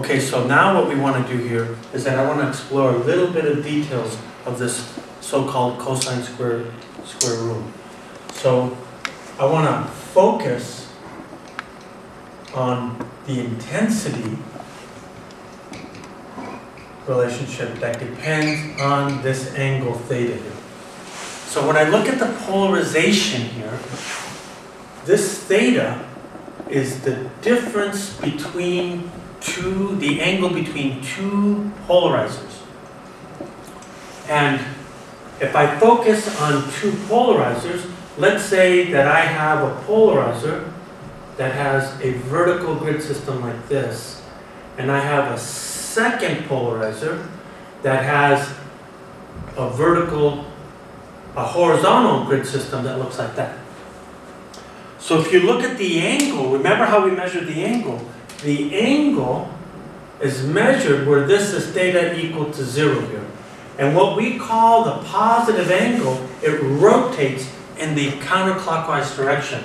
Okay, so now what we want to do here is that I want to explore a little bit of details of this so-called cosine square rule. So I want to focus on the intensity relationship that depends on this angle theta here. So when I look at the polarization here, this theta is the difference between the angle between two polarizers. And if I focus on two polarizers, let's say that I have a polarizer that has a vertical grid system like this, and I have a second polarizer that has a horizontal grid system that looks like that. So if you look at the angle, remember how we measured the angle? The angle is measured where this is theta equal to 0 here. And what we call the positive angle, it rotates in the counterclockwise direction.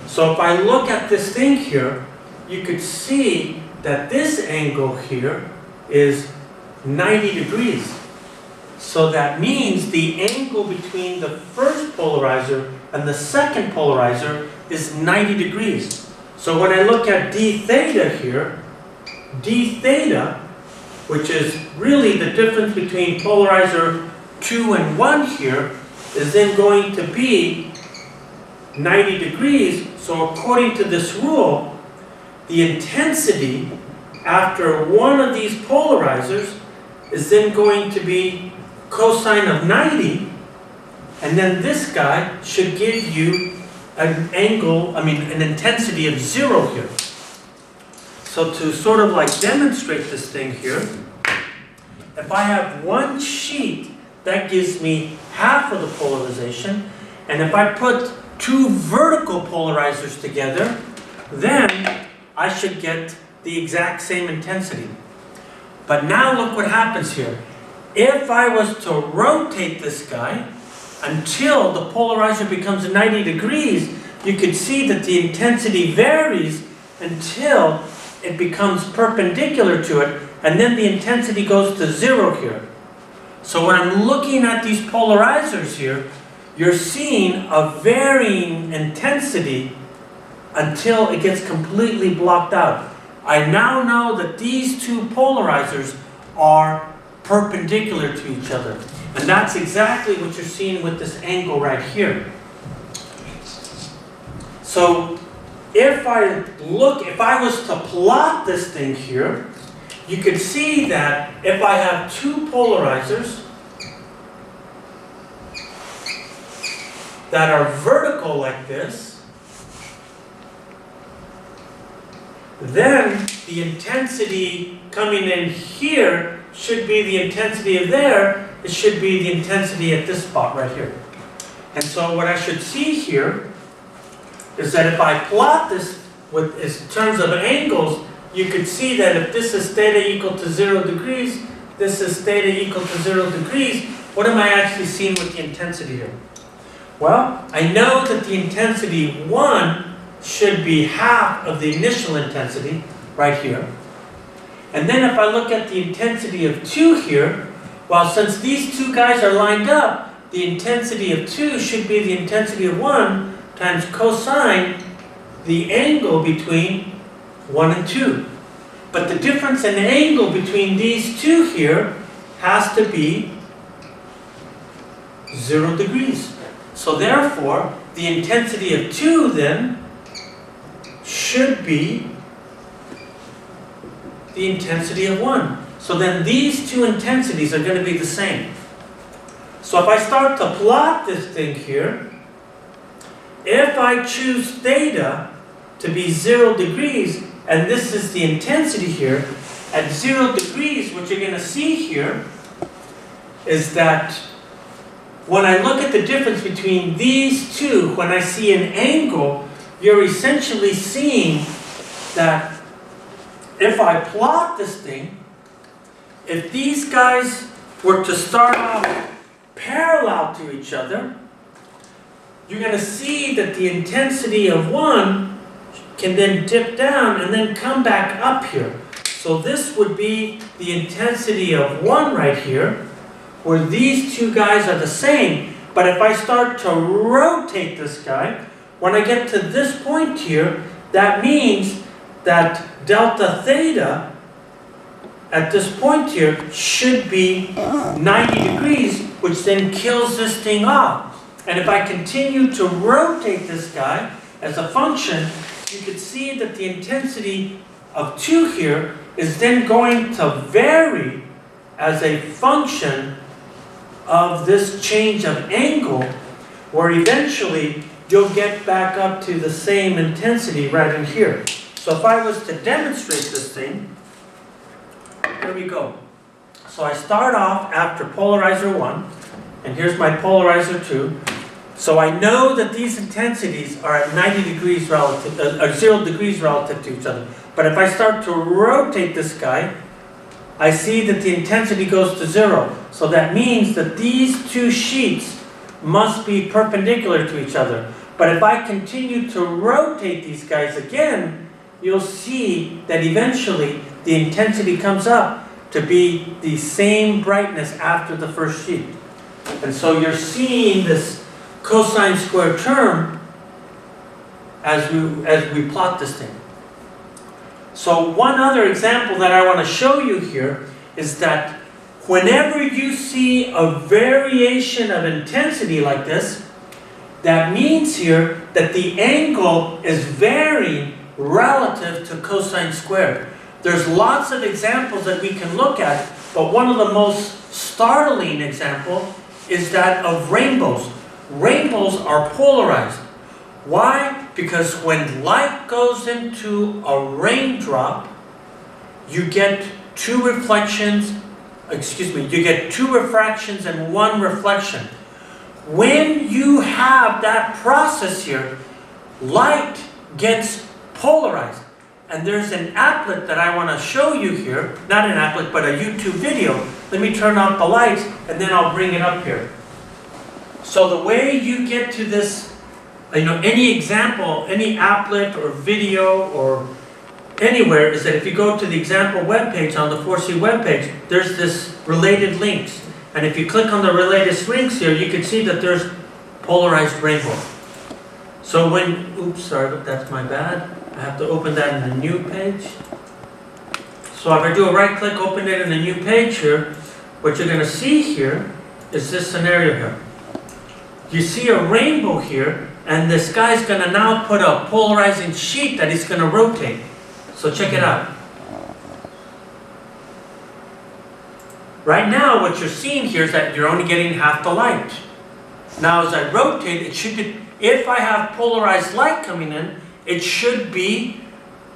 So if I look at this thing here, you could see that this angle here is 90 degrees. So that means the angle between the first polarizer and the second polarizer is 90 degrees. So when I look at d theta here, d theta, which is really the difference between polarizer 2 and 1 here, is then going to be 90 degrees. So according to this rule, the intensity after one of these polarizers is then going to be cosine of 90, and then this guy should give you an intensity of 0 here. So to sort of like demonstrate this thing here, if I have one sheet, that gives me half of the polarization, and if I put two vertical polarizers together, then I should get the exact same intensity. But now look what happens here. If I was to rotate this guy until the polarizer becomes 90 degrees, you could see that the intensity varies until it becomes perpendicular to it, and then the intensity goes to 0 here. So when I'm looking at these polarizers here, you're seeing a varying intensity until it gets completely blocked out. I now know that these two polarizers are perpendicular to each other. And that's exactly what you're seeing with this angle right here. So if I was to plot this thing here, you could see that if I have two polarizers that are vertical like this, then the intensity coming in here should be the intensity of there. It should be the intensity at this spot right here. And so what I should see here is that if I plot this in terms of angles, you could see that if this is theta equal to 0 degrees, this is theta equal to 0 degrees, what am I actually seeing with the intensity here? Well, I know that the intensity 1 should be half of the initial intensity right here. And then if I look at the intensity of 2 here, well, since these two guys are lined up, the intensity of 2 should be the intensity of 1 times cosine the angle between 1 and 2. But the difference in angle between these two here has to be 0 degrees. So therefore, the intensity of 2 then should be the intensity of 1. So then these two intensities are going to be the same. So if I start to plot this thing here, if I choose theta to be 0 degrees, and this is the intensity here, at 0 degrees, what you're going to see here is that when I look at the difference between these two, when I see an angle, you're essentially seeing that if I plot this thing, if these guys were to start out parallel to each other, you're going to see that the intensity of 1 can then dip down and then come back up here. So this would be the intensity of 1 right here, where these two guys are the same. But if I start to rotate this guy, when I get to this point here, that means that delta theta at this point here should be 90 degrees, which then kills this thing off. And if I continue to rotate this guy as a function, you can see that the intensity of 2 here is then going to vary as a function of this change of angle, where eventually you'll get back up to the same intensity right in here. So if I was to demonstrate this thing, here we go. So I start off after polarizer 1, and here's my polarizer 2. So I know that these intensities are at 90 degrees relative, or 0 degrees relative to each other. But if I start to rotate this guy, I see that the intensity goes to 0. So that means that these two sheets must be perpendicular to each other. But if I continue to rotate these guys again, you'll see that eventually the intensity comes up to be the same brightness after the first sheet. And so you're seeing this cosine square term as we plot this thing. So one other example that I want to show you here is that whenever you see a variation of intensity like this, that means here that the angle is varying relative to cosine squared. There's lots of examples that we can look at, but one of the most startling examples is that of rainbows. Rainbows are polarized. Why? Because when light goes into a raindrop, you get two refractions and one reflection. When you have that process here, light gets polarized. And there's an applet that I want to show you here, not an applet, but a YouTube video. Let me turn off the lights and then I'll bring it up here. So the way you get to this, any example, any applet or video or anywhere, is that if you go to the example webpage on the 4C webpage, there's this related links. And if you click on the related links here, you can see that there's polarized rainbow. So that's my bad. I have to open that in the new page. So if I do a right click, open it in the new page here, what you're going to see here is this scenario here. You see a rainbow here, and this guy's going to now put a polarizing sheet that he's going to rotate. So check it out. Right now, what you're seeing here is that you're only getting half the light. Now, as I rotate, it should be, if I have polarized light coming in, it should be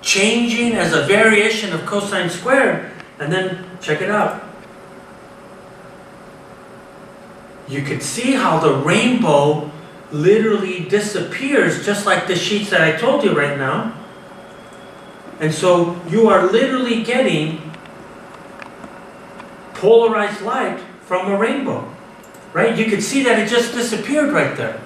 changing as a variation of cosine squared. And then, check it out. You can see how the rainbow literally disappears, just like the sheets that I told you right now. And so you are literally getting polarized light from a rainbow, right? You can see that it just disappeared right there.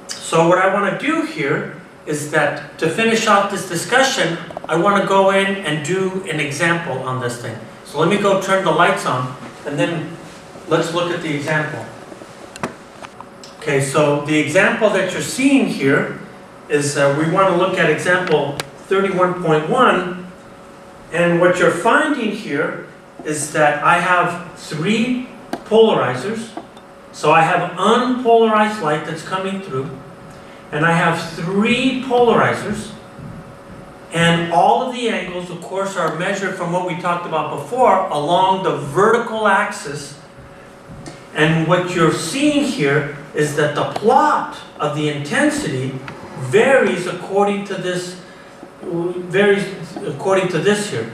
So what I want to do here is that to finish off this discussion, I want to go in and do an example on this thing. So let me go turn the lights on, and then let's look at the example. Okay, so the example that you're seeing here is we want to look at example 31.1, and what you're finding here is that I have 3 polarizers. So I have unpolarized light that's coming through, and I have 3 polarizers, and all of the angles, of course, are measured from what we talked about before along the vertical axis. And what you're seeing here is that the plot of the intensity varies according to this here.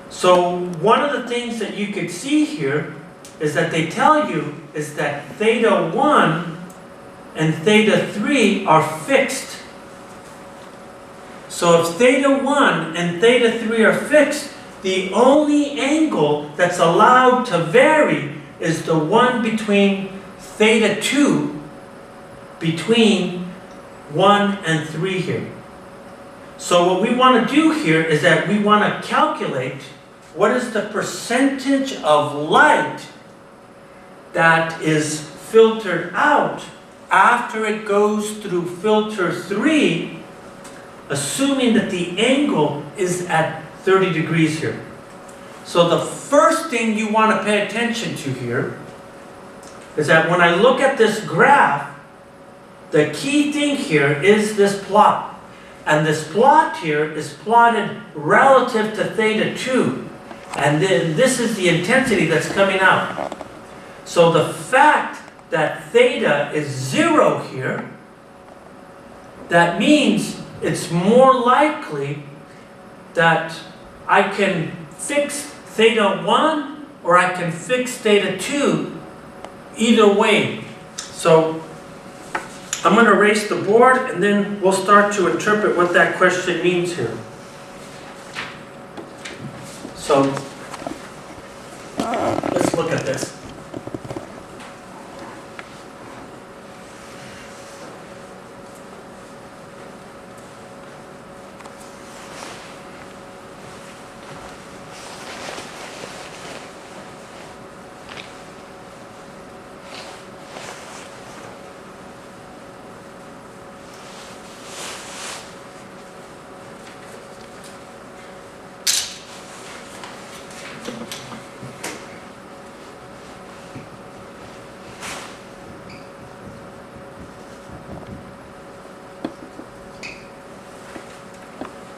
So one of the things that you could see here is that they tell you is that theta 1 and theta 3 are fixed. So if theta 1 and theta 3 are fixed, the only angle that's allowed to vary is the one between theta 2, between 1 and 3 here. So what we want to do here is that we want to calculate what is the percentage of light that is filtered out after it goes through filter 3, assuming that the angle is at 30 degrees here. So the first thing you want to pay attention to here is that when I look at this graph, the key thing here is this plot. And this plot here is plotted relative to theta 2. And then this is the intensity that's coming out. So the fact that theta is 0 here, that means it's more likely that I can fix theta 1 or I can fix theta 2 either way. So I'm going to erase the board and then we'll start to interpret what that question means here. So let's look at this.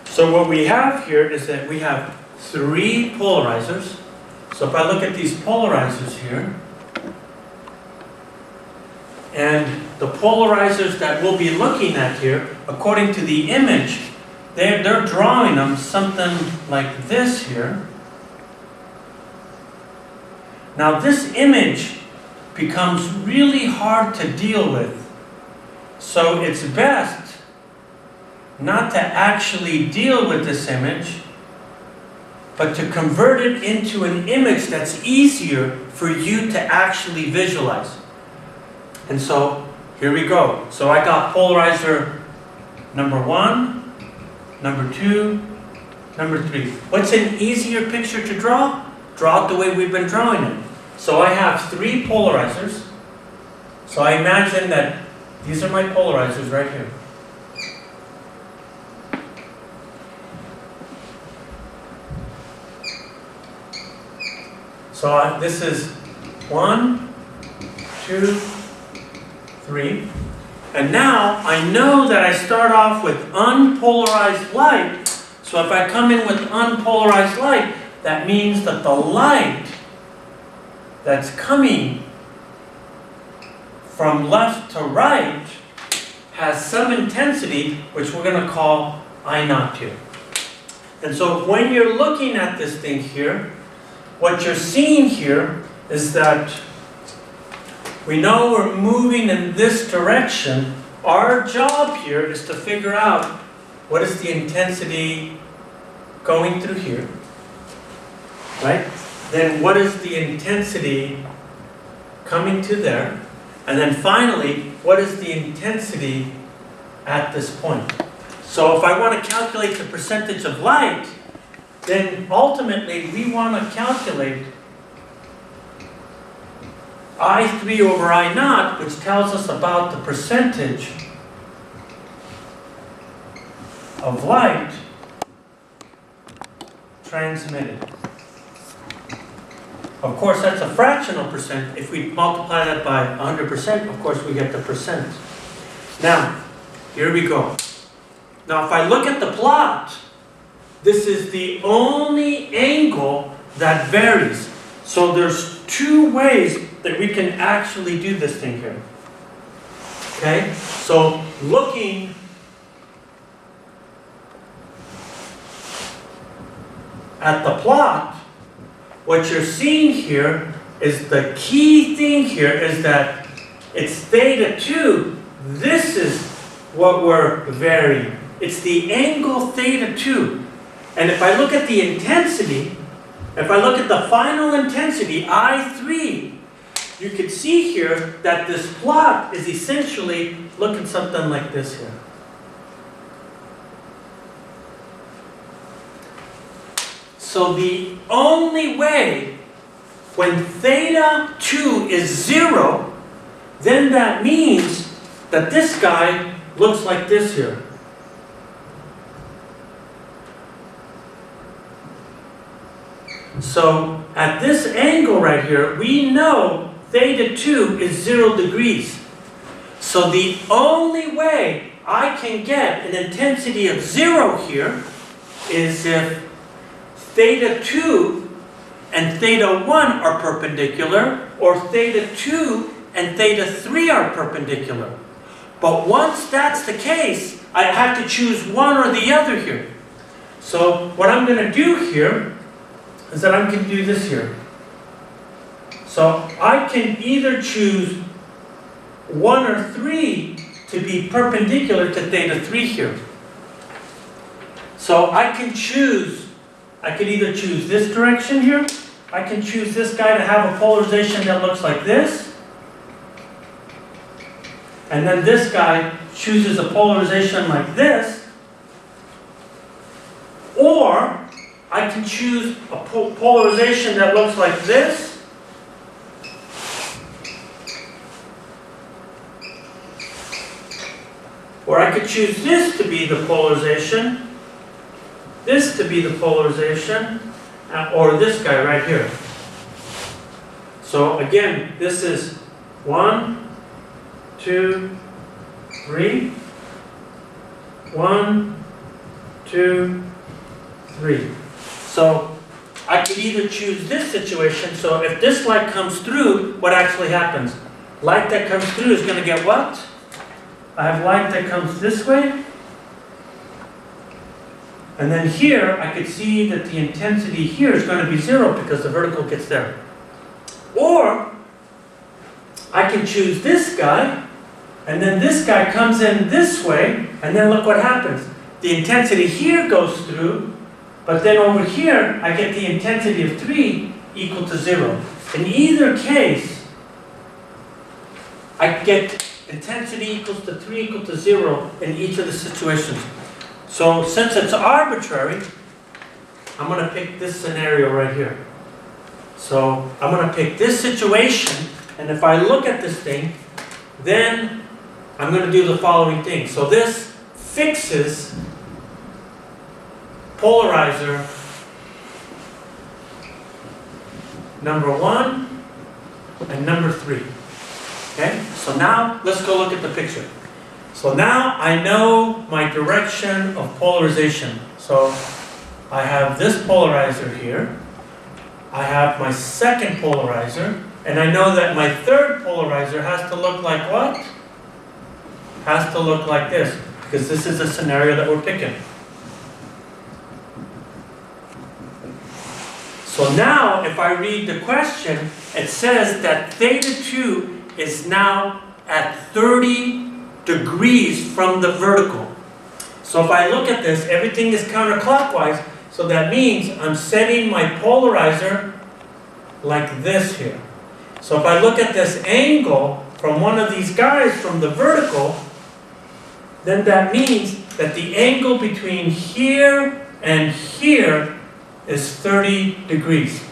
So what we have here is that we have 3 polarizers. So if I look at these polarizers here, and the polarizers that we'll be looking at here, according to the image, they're drawing them something like this here. Now this image becomes really hard to deal with. So it's best not to actually deal with this image, but to convert it into an image that's easier for you to actually visualize. And so, here we go. So I got polarizer number 1, number 2, number 3. What's an easier picture to draw? Draw it the way we've been drawing it. So I have 3 polarizers. So I imagine that these are my polarizers right here. So this is 1, 2, 3. And now I know that I start off with unpolarized light. So if I come in with unpolarized light, that means that the light that's coming from left to right has some intensity, which we're going to call I naught here. And so when you're looking at this thing here, what you're seeing here is that we know we're moving in this direction. Our job here is to figure out what is the intensity going through here, right? Then what is the intensity coming to there? And then finally, what is the intensity at this point? So if I want to calculate the percentage of light, then ultimately we want to calculate I3 over I naught, which tells us about the percentage of light transmitted. Of course, that's a fractional percent. If we multiply that by 100%, of course we get the percent. Now, here we go. Now if I look at the plot, this is the only angle that varies. So there's 2 ways that we can actually do this thing here. Okay? So looking at the plot, what you're seeing here is the key thing here is that it's theta 2. This is what we're varying. It's the angle theta 2. And if I look at the intensity, if I look at the final intensity, I3, you can see here that this plot is essentially looking something like this here. So the only way, when theta 2 is 0, then that means that this guy looks like this here. So at this angle right here, we know theta 2 is 0 degrees. So the only way I can get an intensity of 0 here is if theta 2 and theta 1 are perpendicular, or theta 2 and theta 3 are perpendicular. But once that's the case, I have to choose one or the other here. So what I'm going to do here is that I'm going to do this here. So I can either choose 1 or 3 to be perpendicular to theta 3 here. So I could either choose this direction here. I can choose this guy to have a polarization that looks like this. And then this guy chooses a polarization like this. Or I can choose a polarization that looks like this. Or I could choose this to be the polarization, this to be the polarization, or this guy right here. So again, this is 1, 2, 3. 1, 2, 3. So I could either choose this situation. So if this light comes through, what actually happens? Light that comes through is going to get what? I have light that comes this way. And then here, I could see that the intensity here is going to be 0 because the vertical gets there. Or I can choose this guy, and then this guy comes in this way, and then look what happens. The intensity here goes through, but then over here, I get the intensity of 3 equal to 0. In either case, I get intensity equals to 3 equal to 0 in each of the situations. So since it's arbitrary, I'm going to pick this scenario right here. So I'm going to pick this situation, and if I look at this thing, then I'm going to do the following thing. So this fixes polarizer number 1 and number 3. Okay? So now let's go look at the picture. So now I know my direction of polarization. So I have this polarizer here. I have my second polarizer. And I know that my third polarizer has to look like what? Has to look like this. Because this is the scenario that we're picking. So now if I read the question, it says that theta 2 is now at 30 degrees from the vertical. So if I look at this, everything is counterclockwise, so that means I'm setting my polarizer like this here. So if I look at this angle from one of these guys from the vertical, then that means that the angle between here and here is 30 degrees.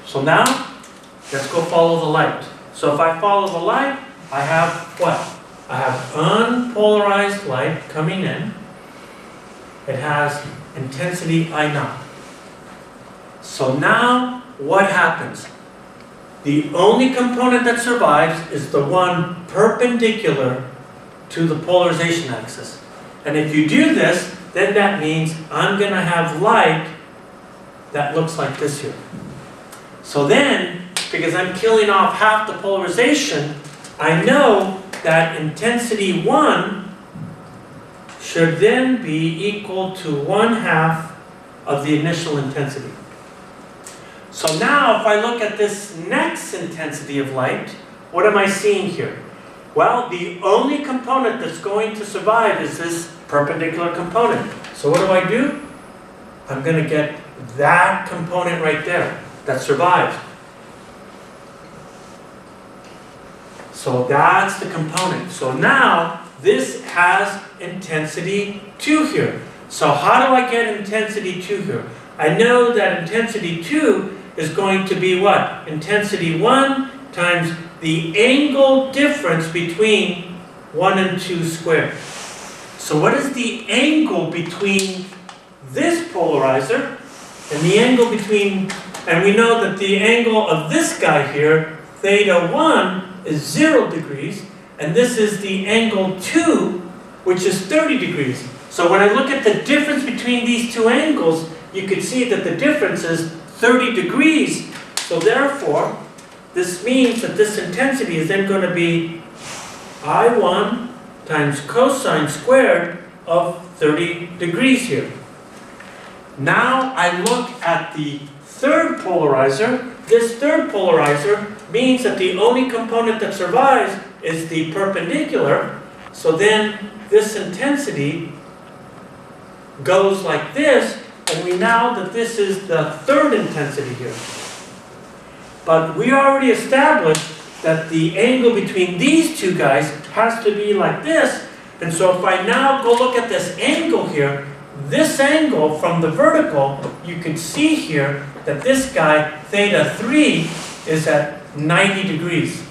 So now, let's go follow the light. So if I follow the light, I have what? I have unpolarized light coming in. It has intensity I0. So now, what happens? The only component that survives is the one perpendicular to the polarization axis. And if you do this, then that means I'm going to have light that looks like this here. So then, because I'm killing off half the polarization, I know that intensity 1 should then be equal to 1/2 of the initial intensity. So now if I look at this next intensity of light, what am I seeing here? Well, the only component that's going to survive is this perpendicular component. So what do? I'm going to get that component right there that survives. So that's the component. So now this has intensity 2 here. So how do I get intensity 2 here? I know that intensity 2 is going to be what? Intensity 1 times the angle difference between 1 and 2 squared. So what is the angle between this polarizer and the angle between, and we know that the angle of this guy here, theta 1, is 0 degrees, and this is the angle 2, which is 30 degrees. So when I look at the difference between these two angles, you can see that the difference is 30 degrees. So therefore, this means that this intensity is then going to be I1 times cosine squared of 30 degrees here. Now I look at the third polarizer. This third polarizer means that the only component that survives is the perpendicular. So then this intensity goes like this, and we know that this is the third intensity here. But we already established that the angle between these two guys has to be like this. And so if I now go look at this angle here, this angle from the vertical, you can see here that this guy, theta 3, is at 90 degrees.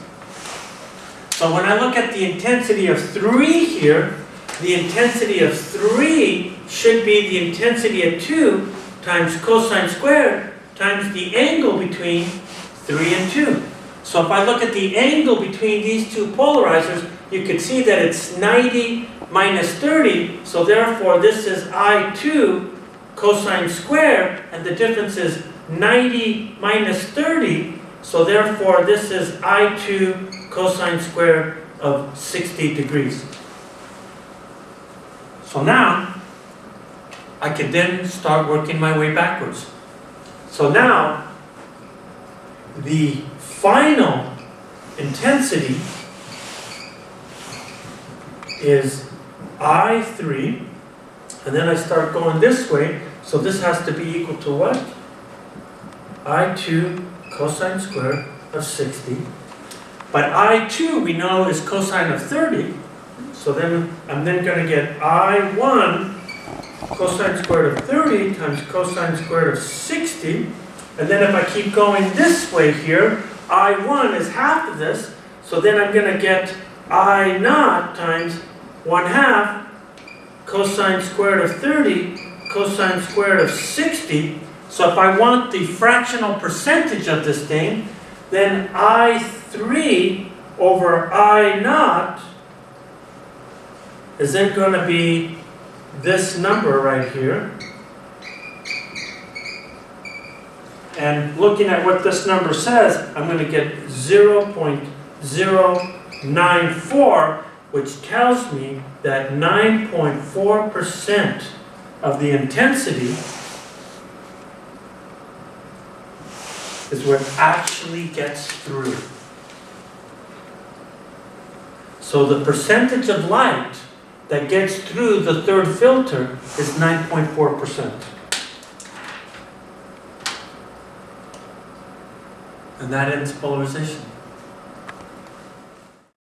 So when I look at the intensity of 3 here, the intensity of 3 should be the intensity of 2 times cosine squared times the angle between 3 and 2. So if I look at the angle between these two polarizers, you can see that it's 90 minus 30, so therefore this is I2 cosine squared, and the difference is 90 minus 30, so therefore this is I2 cosine squared of 60 degrees. So now, I can then start working my way backwards. So now, the final intensity is I3, and then I start going this way, so this has to be equal to what? I2 cosine squared of 60. But I2 we know is cosine of 30, so then I'm then going to get I1 cosine squared of 30 times cosine squared of 60, and then if I keep going this way here, I1 is half of this, so then I'm going to get I0 times 1/2 cosine squared of 30 cosine squared of 60. So if I want the fractional percentage of this thing, then I3 over I0 is then going to be this number right here. And looking at what this number says, I'm going to get 0.094, which tells me that 9.4% of the intensity is what actually gets through. So the percentage of light that gets through the third filter is 9.4%. And that ends polarization.